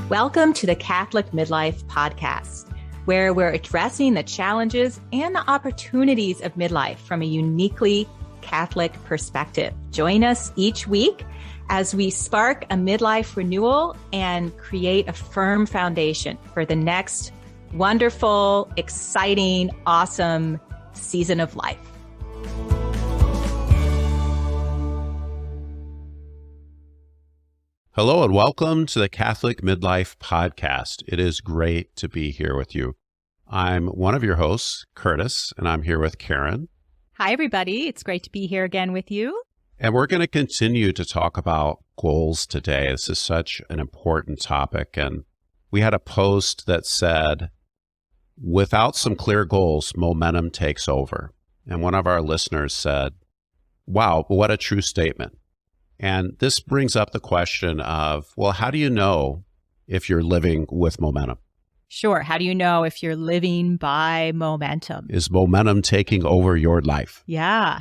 Welcome to the Catholic Midlife podcast, where we're addressing the challenges and the opportunities of midlife from a uniquely Catholic perspective. Join us each week as we spark a midlife renewal and create a firm foundation for the next wonderful, exciting, awesome season of life. Hello and welcome to the Catholic Midlife podcast. It is great to be here with you. I'm one of your hosts, Curtis, and I'm here with Karen. Hi, everybody. It's great to be here again with you. And we're going to continue to talk about goals today. This is such an important topic. And we had a post that said, without some clear goals, momentum takes over. And one of our listeners said, wow, what a true statement. And this brings up the question of, well, how do you know if you're living with momentum? Sure. How do you know if you're living by momentum? Is momentum taking over your life? Yeah.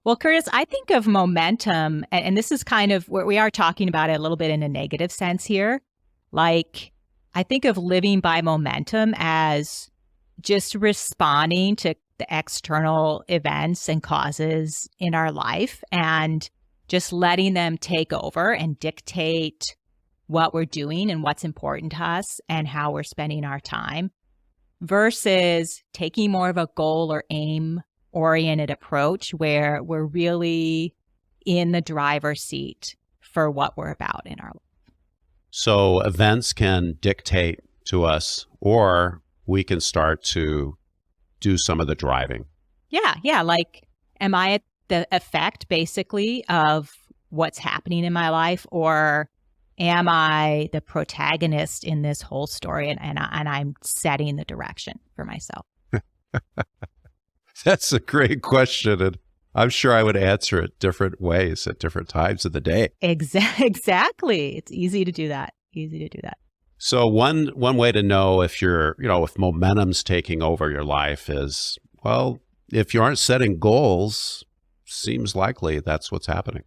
Well, Curtis, I think of momentum, and this is kind of where we are talking about it a little bit in a negative sense here. Like, I think of living by momentum as just responding to the external events and causes in our life and just letting them take over and dictate what we're doing and what's important to us and how we're spending our time, versus taking more of a goal or aim-oriented approach where we're really in the driver's seat for what we're about in our life. So events can dictate to us, or we can start to do some of the driving. Yeah. Like, am I at the effect basically of what's happening in my life, or am I the protagonist in this whole story and I'm setting the direction for myself? That's a great question. And I'm sure I would answer it different ways at different times of the day. Exactly. It's easy to do that. So one way to know if if momentum's taking over your life is, well, if you aren't setting goals, seems likely that's what's happening.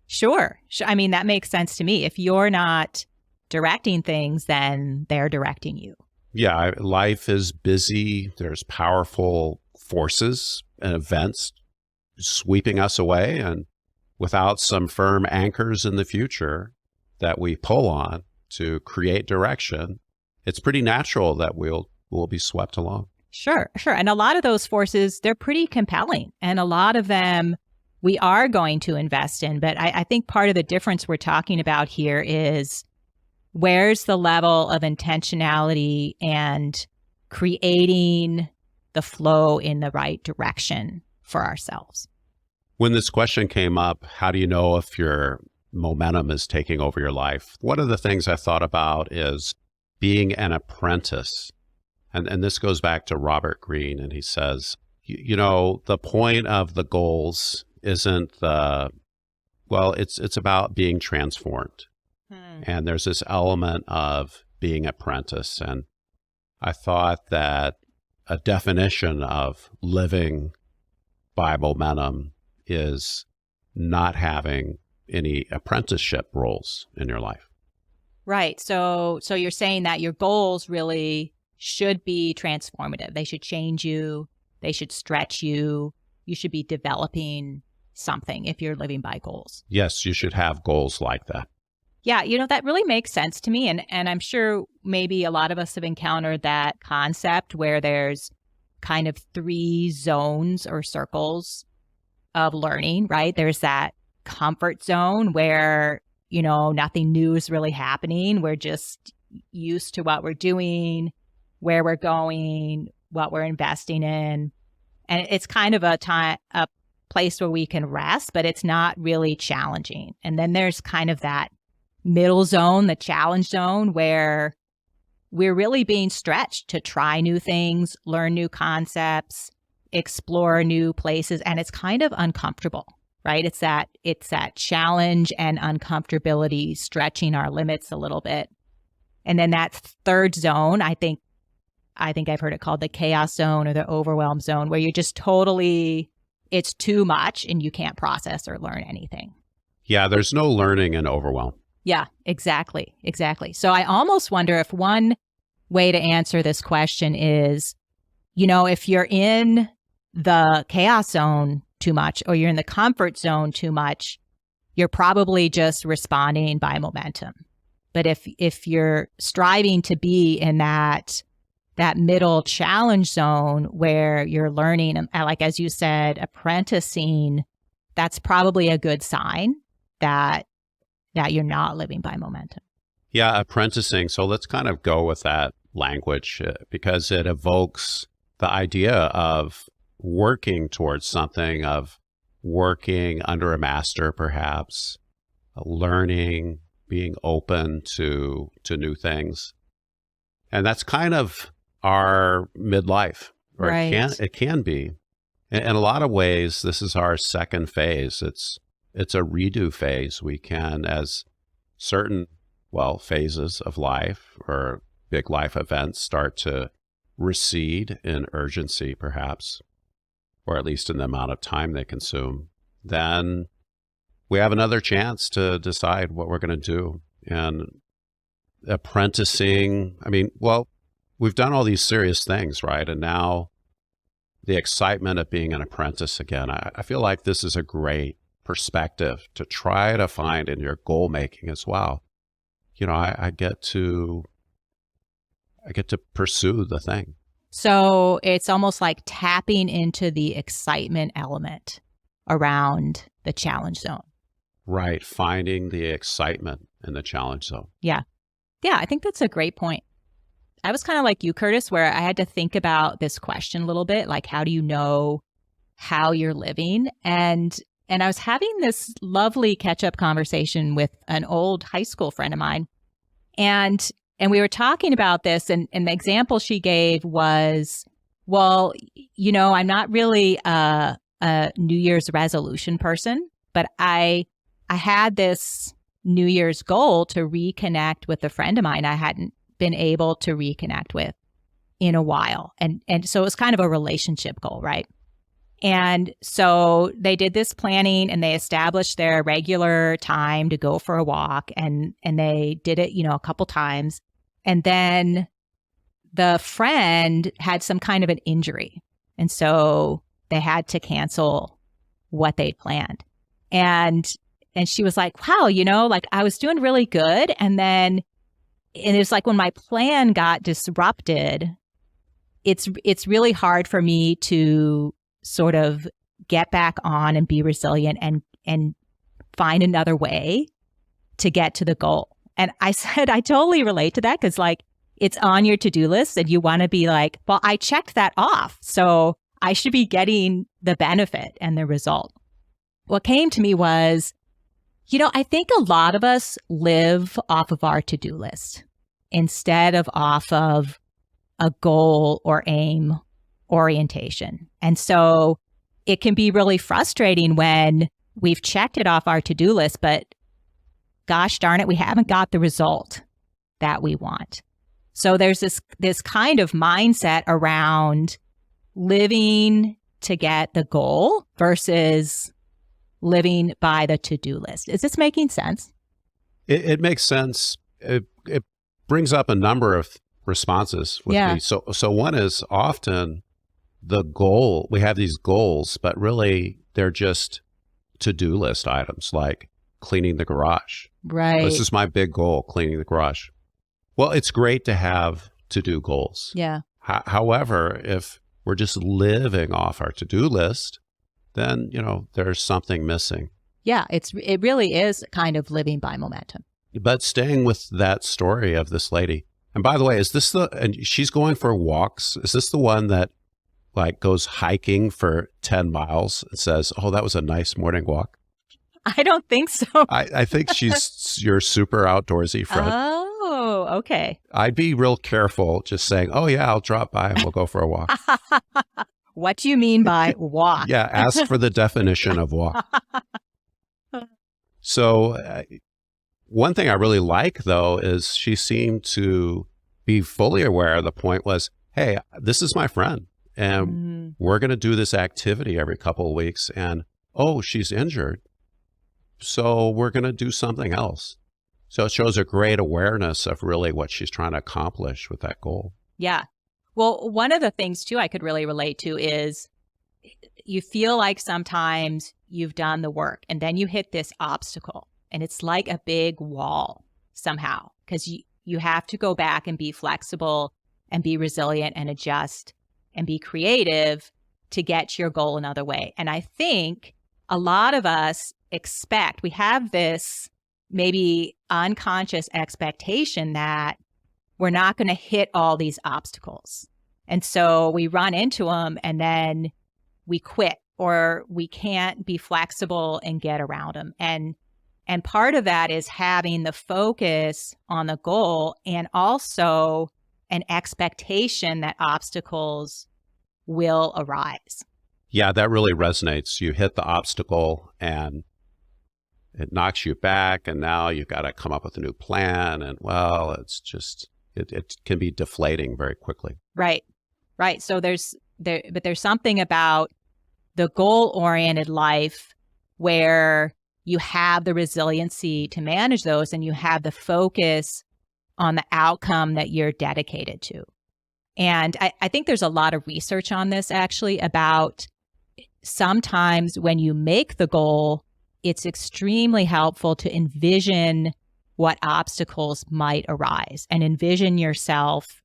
Sure. I mean, that makes sense to me. If you're not directing things, then they're directing you. Yeah, life is busy. There's powerful forces and events sweeping us away. And without some firm anchors in the future that we pull on to create direction, it's pretty natural that we'll be swept along. Sure. And a lot of those forces, they're pretty compelling. And a lot of them we are going to invest in. But I think part of the difference we're talking about here is where's the level of intentionality and creating the flow in the right direction for ourselves. When this question came up, how do you know if your momentum is taking over your life? One of the things I thought about is being an apprentice. And this goes back to Robert Greene, and he says, the point of the goals isn't it's about being transformed. And there's this element of being apprentice. And I thought that a definition of living by momentum is not having any apprenticeship roles in your life. Right. So you're saying that your goals really should be transformative. They should change you. They should stretch you. You should be developing something if you're living by goals. Yes, you should have goals like that. Yeah, that really makes sense to me. And I'm sure maybe a lot of us have encountered that concept where there's kind of 3 zones or circles of learning, right? There's that comfort zone where, nothing new is really happening. We're just used to what we're doing, where we're going, what we're investing in. And it's kind of a place where we can rest, but it's not really challenging. And then there's kind of that middle zone, the challenge zone, where we're really being stretched to try new things, learn new concepts, explore new places. And it's kind of uncomfortable, right? It's that challenge and uncomfortability stretching our limits a little bit. And then that third zone, I think I've heard it called the chaos zone or the overwhelm zone, where you're just totally, it's too much and you can't process or learn anything. Yeah, there's no learning in overwhelm. Yeah, exactly. Exactly. So I almost wonder if one way to answer this question is, if you're in the chaos zone too much or you're in the comfort zone too much, you're probably just responding by momentum. But if you're striving to be in that middle challenge zone where you're learning, and like as you said, apprenticing, that's probably a good sign that you're not living by momentum. Yeah, apprenticing. So let's kind of go with that language because it evokes the idea of working towards something, of working under a master, perhaps, learning, being open to new things. And that's kind of our midlife, or Right. it can be. In a lot of ways, this is our second phase. It's a redo phase. We can, as certain, phases of life or big life events start to recede in urgency, perhaps, or at least in the amount of time they consume, then we have another chance to decide what we're going to do. And apprenticing, we've done all these serious things, right? And now the excitement of being an apprentice again, I feel like this is a great perspective to try to find in your goal making as well. I get to pursue the thing. So it's almost like tapping into the excitement element around the challenge zone. Right. Finding the excitement in the challenge zone. Yeah. Yeah, I think that's a great point. I was kind of like you, Curtis, where I had to think about this question a little bit, like how do you know how you're living? And I was having this lovely catch-up conversation with an old high school friend of mine. And we were talking about this, and the example she gave was, well, I'm not really a New Year's resolution person, but I had this New Year's goal to reconnect with a friend of mine I hadn't been able to reconnect with in a while. And so it was kind of a relationship goal, right? And so they did this planning and they established their regular time to go for a walk, and they did it, a couple times. And then the friend had some kind of an injury. And so they had to cancel what they'd planned. And she was like, wow, like I was doing really good. And it's like when my plan got disrupted, it's really hard for me to sort of get back on and be resilient and find another way to get to the goal. And I said, I totally relate to that because like it's on your to-do list and you want to be like, well, I checked that off. So I should be getting the benefit and the result. What came to me was, I think a lot of us live off of our to-do list instead of off of a goal or aim orientation. And so it can be really frustrating when we've checked it off our to-do list, but gosh darn it, we haven't got the result that we want. So there's this kind of mindset around living to get the goal versus living by the to-do list. Is this making sense? It makes sense. It brings up a number of responses with me. So one is often the goal. We have these goals, but really they're just to-do list items like cleaning the garage. Right. This is my big goal, cleaning the garage. Well, it's great to have to-do goals. Yeah. However, if we're just living off our to-do list, then, there's something missing. Yeah, it really is kind of living by momentum. But staying with that story of this lady, and by the way, and she's going for walks. Is this the one that like goes hiking for 10 miles and says, oh, that was a nice morning walk? I don't think so. I think she's your super outdoorsy friend. Oh, okay. I'd be real careful just saying, oh yeah, I'll drop by and we'll go for a walk. What do you mean by walk? Yeah, ask for the definition of walk. So one thing I really like, though, is she seemed to be fully aware. The point was, hey, this is my friend, and we're going to do this activity every couple of weeks. And, oh, she's injured, so we're going to do something else. So it shows a great awareness of really what she's trying to accomplish with that goal. Yeah. Well, one of the things too I could really relate to is you feel like sometimes you've done the work and then you hit this obstacle and it's like a big wall somehow because you have to go back and be flexible and be resilient and adjust and be creative to get to your goal another way. And I think a lot of us we have this maybe unconscious expectation that we're not going to hit all these obstacles. And so we run into them and then we quit or we can't be flexible and get around them. And part of that is having the focus on the goal and also an expectation that obstacles will arise. Yeah, that really resonates. You hit the obstacle and it knocks you back, and now you've got to come up with a new plan. And well, it's just, it can be deflating very quickly. Right. Right. So there's something about the goal-oriented life where you have the resiliency to manage those and you have the focus on the outcome that you're dedicated to. And I think there's a lot of research on this actually about sometimes when you make the goal, it's extremely helpful to envision what obstacles might arise and envision yourself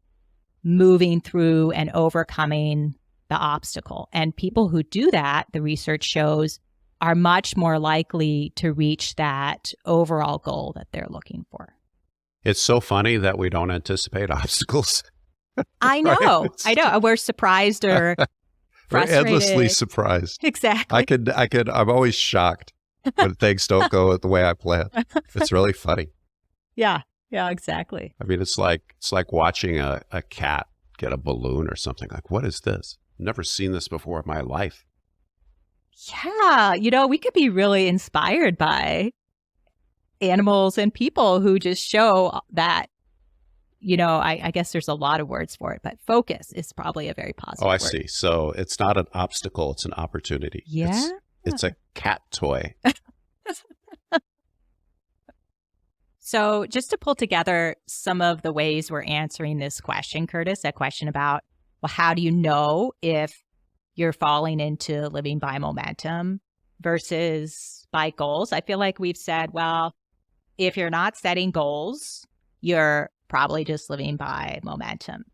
moving through and overcoming the obstacle. And people who do that, the research shows, are much more likely to reach that overall goal that they're looking for. It's so funny that we don't anticipate obstacles. I know. Right? I know. We're surprised or frustrated. We're endlessly surprised. Exactly. I'm always shocked when things don't go the way I planned. It's really funny. Yeah. Yeah, exactly. I mean, it's like watching a cat get a balloon or something. Like, what is this? Never seen this before in my life. Yeah. We could be really inspired by animals and people who just show that, I guess there's a lot of words for it, but focus is probably a very positive word. See. So it's not an obstacle, it's an opportunity. Yeah. It's a cat toy. So just to pull together some of the ways we're answering this question, Curtis, that question about, well, how do you know if you're falling into living by momentum versus by goals? I feel like we've said, well, if you're not setting goals, you're probably just living by momentum.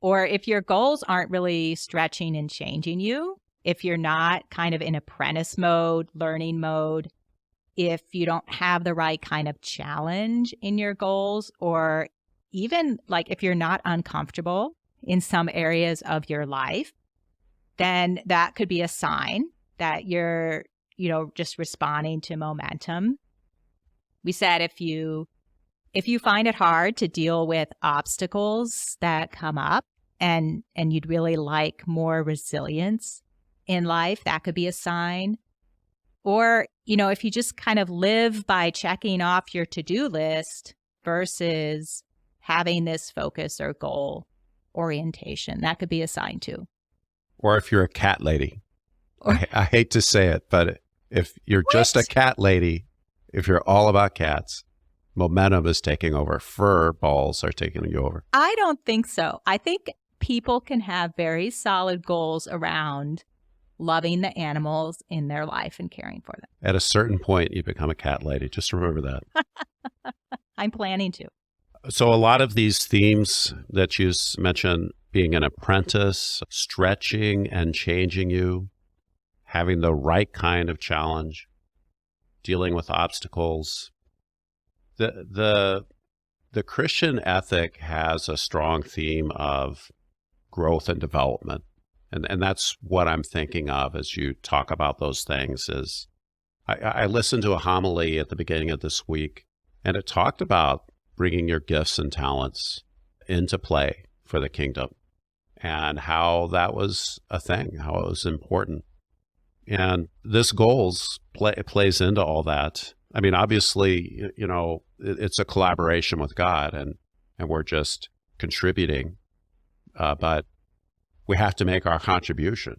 Or if your goals aren't really stretching and changing you, if you're not kind of in apprentice mode, learning mode, if you don't have the right kind of challenge in your goals, or even like if you're not uncomfortable in some areas of your life, then that could be a sign that you're, just responding to momentum. We said if you find it hard to deal with obstacles that come up and you'd really like more resilience in life, that could be a sign. Or, if you just kind of live by checking off your to-do list versus having this focus or goal orientation, that could be a sign too. Or if you're a cat lady. I hate to say it, but if you're just a cat lady, if you're all about cats, momentum is taking over. Fur balls are taking you over. I don't think so. I think people can have very solid goals around loving the animals in their life and caring for them. At a certain point, you become a cat lady. Just remember that. I'm planning to. So a lot of these themes that you mentioned, being an apprentice, stretching and changing you, having the right kind of challenge, dealing with obstacles. The Christian ethic has a strong theme of growth and development. And that's what I'm thinking of as you talk about those things. Is I listened to a homily at the beginning of this week, and it talked about bringing your gifts and talents into play for the kingdom and how that was a thing, how it was important. And this goals plays into all that. I mean, obviously, it's a collaboration with God, and we're just contributing, but we have to make our contribution.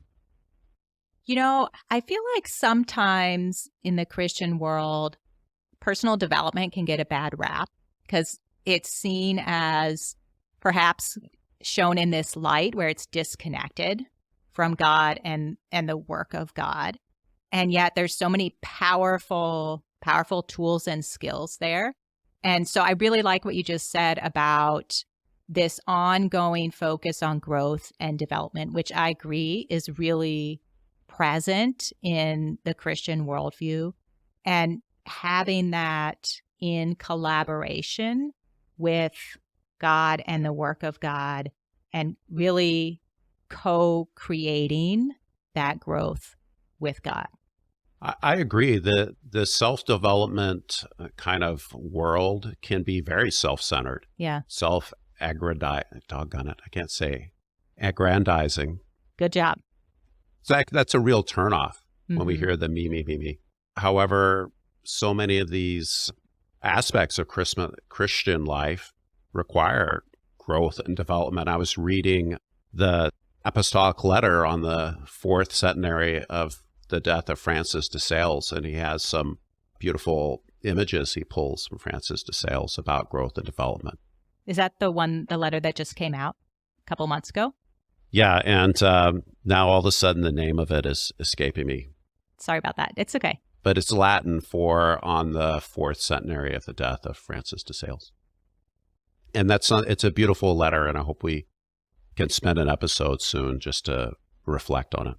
I feel like sometimes in the Christian world, personal development can get a bad rap. because it's seen as perhaps shown in this light where it's disconnected from God and the work of God. And yet there's so many powerful tools and skills there. And so I really like what you just said about this ongoing focus on growth and development, which I agree is really present in the Christian worldview. And having that in collaboration with God and the work of God, and really co-creating that growth with God. I agree that the self-development kind of world can be very self-centered. Yeah. Doggone it, I can't say aggrandizing. Good job. So that's a real turnoff when we hear the me. However, so many of these aspects of Christian life require growth and development. I was reading the apostolic letter on the fourth centenary of the death of Francis de Sales, and he has some beautiful images he pulls from Francis de Sales about growth and development. Is that the letter that just came out a couple months ago? Yeah, and now all of a sudden the name of it is escaping me. Sorry about that. It's okay. But it's Latin for on the fourth centenary of the death of Francis de Sales. And it's a beautiful letter, and I hope we can spend an episode soon just to reflect on it.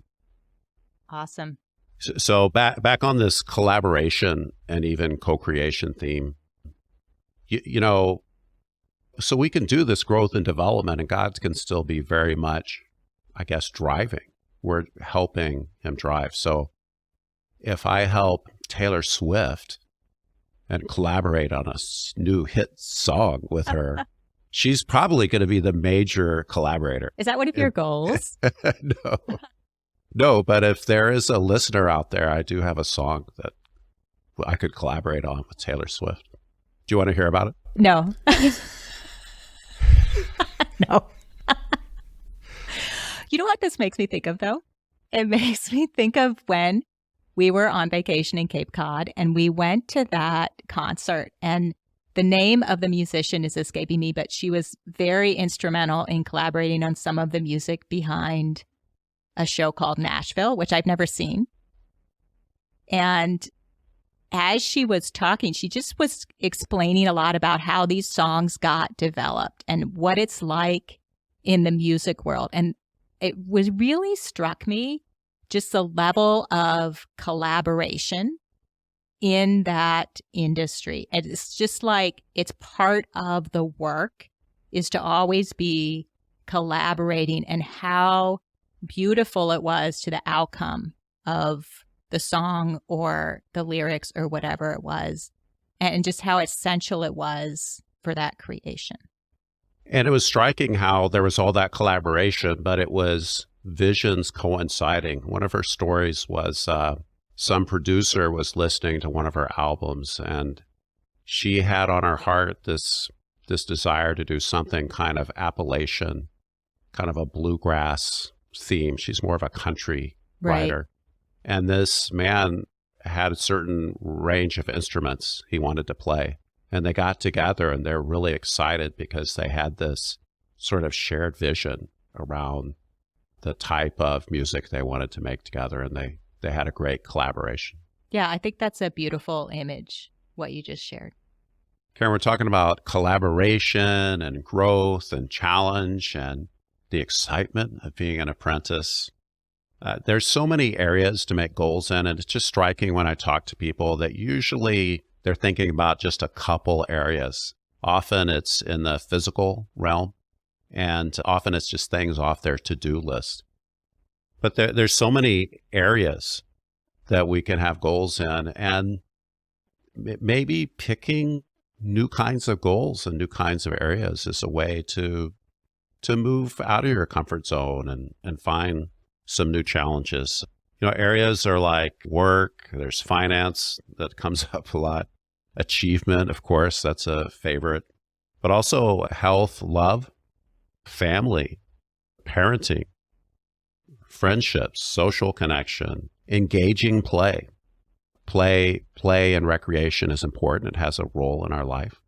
Awesome. So back on this collaboration and even co-creation theme, you know, so we can do this growth and development, and God can still be very much, I guess, driving. We're helping him drive. So if I help Taylor Swift and collaborate on a new hit song with her, she's probably going to be the major collaborator. Is that one of your goals? No, but if there is a listener out there, I do have a song that I could collaborate on with Taylor Swift. Do you want to hear about it? No. No. You know what this makes me think of, though? It makes me think of when we were on vacation in Cape Cod and we went to that concert, and the name of the musician is escaping me, but she was very instrumental in collaborating on some of the music behind a show called Nashville, which I've never seen. And as she was talking, she just was explaining a lot about how these songs got developed and what it's like in the music world. And it was really struck me just the level of collaboration in that industry. And it's just like it's part of the work is to always be collaborating, and how beautiful it was to the outcome of the song or the lyrics or whatever it was, and just how essential it was for that creation. And it was striking how there was all that collaboration, but it was visions coinciding. One of her stories was some producer was listening to one of her albums, and she had on her heart this desire to do something kind of Appalachian, kind of a bluegrass theme. She's more of a country writer. And this man had a certain range of instruments he wanted to play. And they got together and they're really excited because they had this sort of shared vision around the type of music they wanted to make together. And they had a great collaboration. Yeah, I think that's a beautiful image, what you just shared. Karen, we're talking about collaboration and growth and challenge and the excitement of being an apprentice. There's so many areas to make goals in, and it's just striking when I talk to people that usually they're thinking about just a couple areas. Often it's in the physical realm, and often it's just things off their to-do list. But there's so many areas that we can have goals in, and maybe picking new kinds of goals and new kinds of areas is a way to move out of your comfort zone and find some new challenges. You know, areas are like work, there's finance that comes up a lot, achievement, of course, that's a favorite, but also health, love, family, parenting, friendships, social connection, engaging play. Play and recreation is important. It has a role in our life.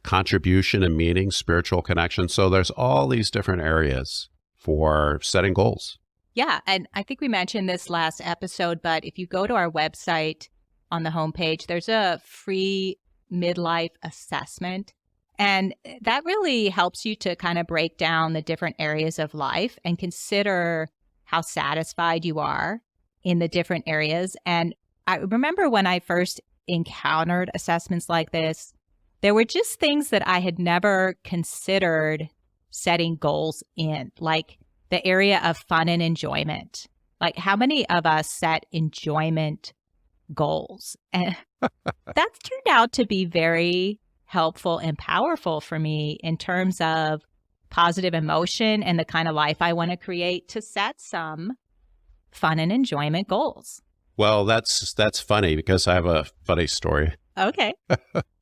contribution and meaning, spiritual connection. So there's all these different areas for setting goals. Yeah. And I think we mentioned this last episode, but if you go to our website on the homepage, there's a free midlife assessment. And that really helps you to kind of break down the different areas of life and consider how satisfied you are in the different areas. And I remember when I first encountered assessments like this, there were just things that I had never considered setting goals in, like the area of fun and enjoyment. Like, how many of us set enjoyment goals? And that's turned out to be very helpful and powerful for me in terms of positive emotion and the kind of life I want to create, to set some fun and enjoyment goals. Well, that's funny, because I have a funny story Okay.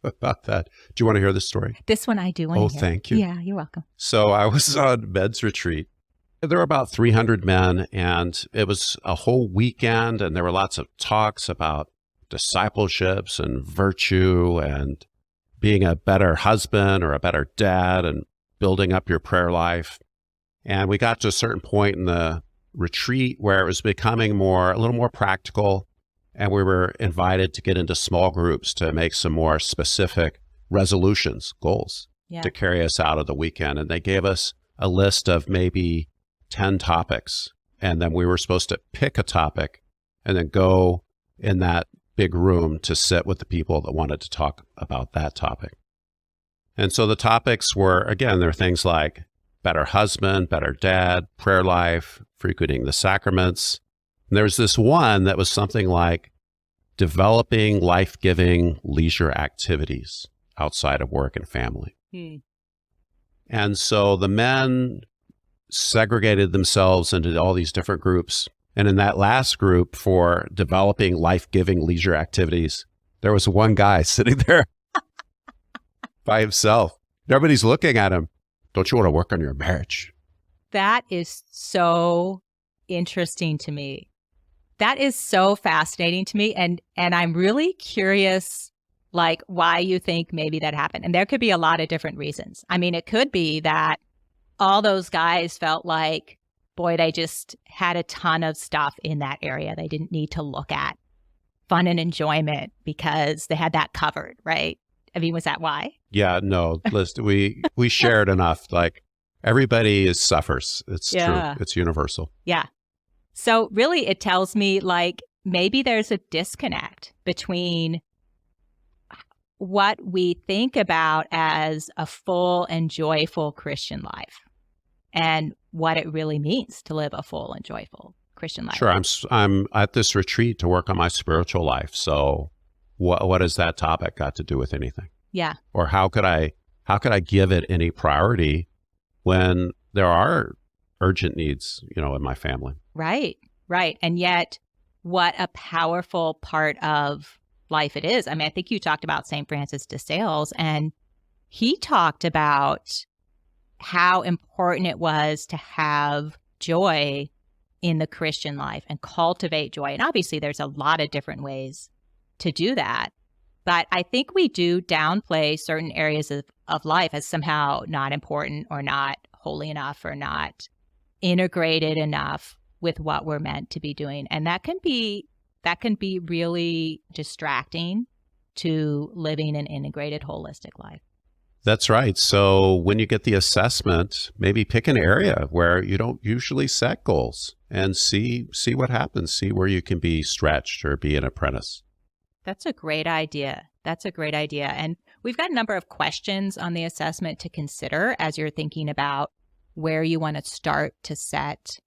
about that. Do you want to hear this story? This one I do want to hear. Thank you. Yeah, you're welcome. So I was on men's retreat. There were about 300 men, and it was a whole weekend, and there were lots of talks about discipleships and virtue and being a better husband or a better dad and building up your prayer life. And we got to a certain point in the retreat where it was becoming a little more practical, and we were invited to get into small groups to make some more specific resolutions, goals, to carry us out of the weekend. And they gave us a list of maybe 10 topics, and then we were supposed to pick a topic and then go in that big room to sit with the people that wanted to talk about that topic. And so the topics were, again, there are things like better husband, better dad, prayer life, frequenting the sacraments. And there was this one that was something like developing life-giving leisure activities outside of work and family. And so the men segregated themselves into all these different groups. And in that last group for developing life-giving leisure activities, there was one guy sitting there by himself. Everybody's looking at him. Don't you want to work on your marriage? That is so interesting to me. That is so fascinating to me. And I'm really curious, like, why you think maybe that happened. And there could be a lot of different reasons. I mean, it could be that all those guys felt like, boy, they just had a ton of stuff in that area. They didn't need to look at fun and enjoyment because they had that covered, right? I mean, was that why? Yeah, no, listen, we shared enough. Like, everybody suffers. It's true. It's universal. Yeah. So really, it tells me, like, maybe there's a disconnect between what we think about as a full and joyful Christian life and what it really means to live a full and joyful Christian life. Sure. I'm at this retreat to work on my spiritual life. So what has that topic got to do with anything? Yeah. Or how could I give it any priority when there are urgent needs, in my family? Right. Right. And yet, what a powerful part of life it is. I mean, I think you talked about St. Francis de Sales, and he talked about how important it was to have joy in the Christian life and cultivate joy. And obviously, there's a lot of different ways to do that. But I think we do downplay certain areas of life as somehow not important or not holy enough or not integrated enough with what we're meant to be doing. And that can be really distracting to living an integrated, holistic life. That's right. So when you get the assessment, maybe pick an area where you don't usually set goals and see what happens, see where you can be stretched or be an apprentice. That's a great idea. And we've got a number of questions on the assessment to consider as you're thinking about where you want to start to set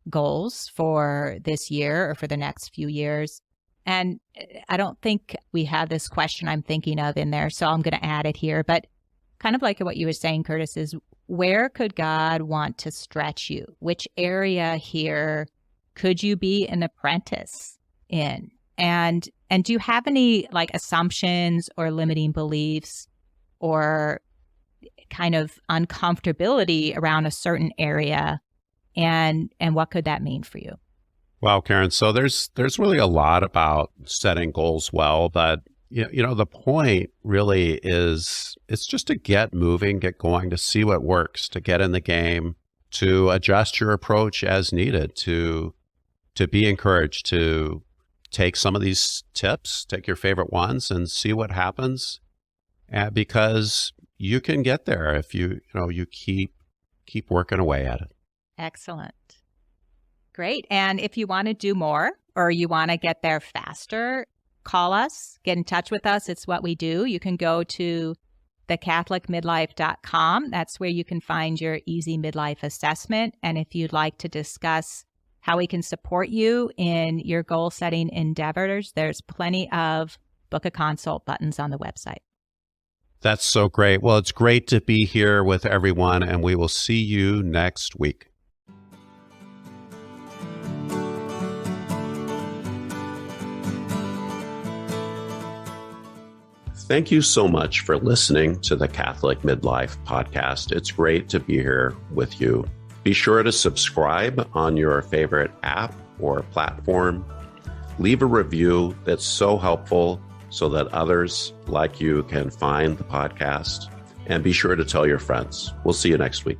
goals for this year or for the next few years. And I don't think we have this question I'm thinking of in there, so I'm going to add it here. But kind of like what you were saying, Curtis, is where could God want to stretch you? Which area here could you be an apprentice in? And do you have any like assumptions or limiting beliefs or kind of uncomfortability around a certain area? And what could that mean for you? Wow, Karen. So there's really a lot about setting goals well, but The point really is it's just to get moving, get going, to see what works, to get in the game, to adjust your approach as needed, to be encouraged to take some of these tips, take your favorite ones and see what happens. Because you can get there if you keep working away at it. Excellent. Great. And if you want to do more or you want to get there faster, call us, get in touch with us. It's what we do. You can go to thecatholicmidlife.com. That's where you can find your easy midlife assessment. And if you'd like to discuss how we can support you in your goal setting endeavors, there's plenty of book a consult buttons on the website. That's so great. Well, it's great to be here with everyone, and we will see you next week. Thank you so much for listening to the Catholic Midlife podcast. It's great to be here with you. Be sure to subscribe on your favorite app or platform. Leave a review. That's so helpful so that others like you can find the podcast. And be sure to tell your friends. We'll see you next week.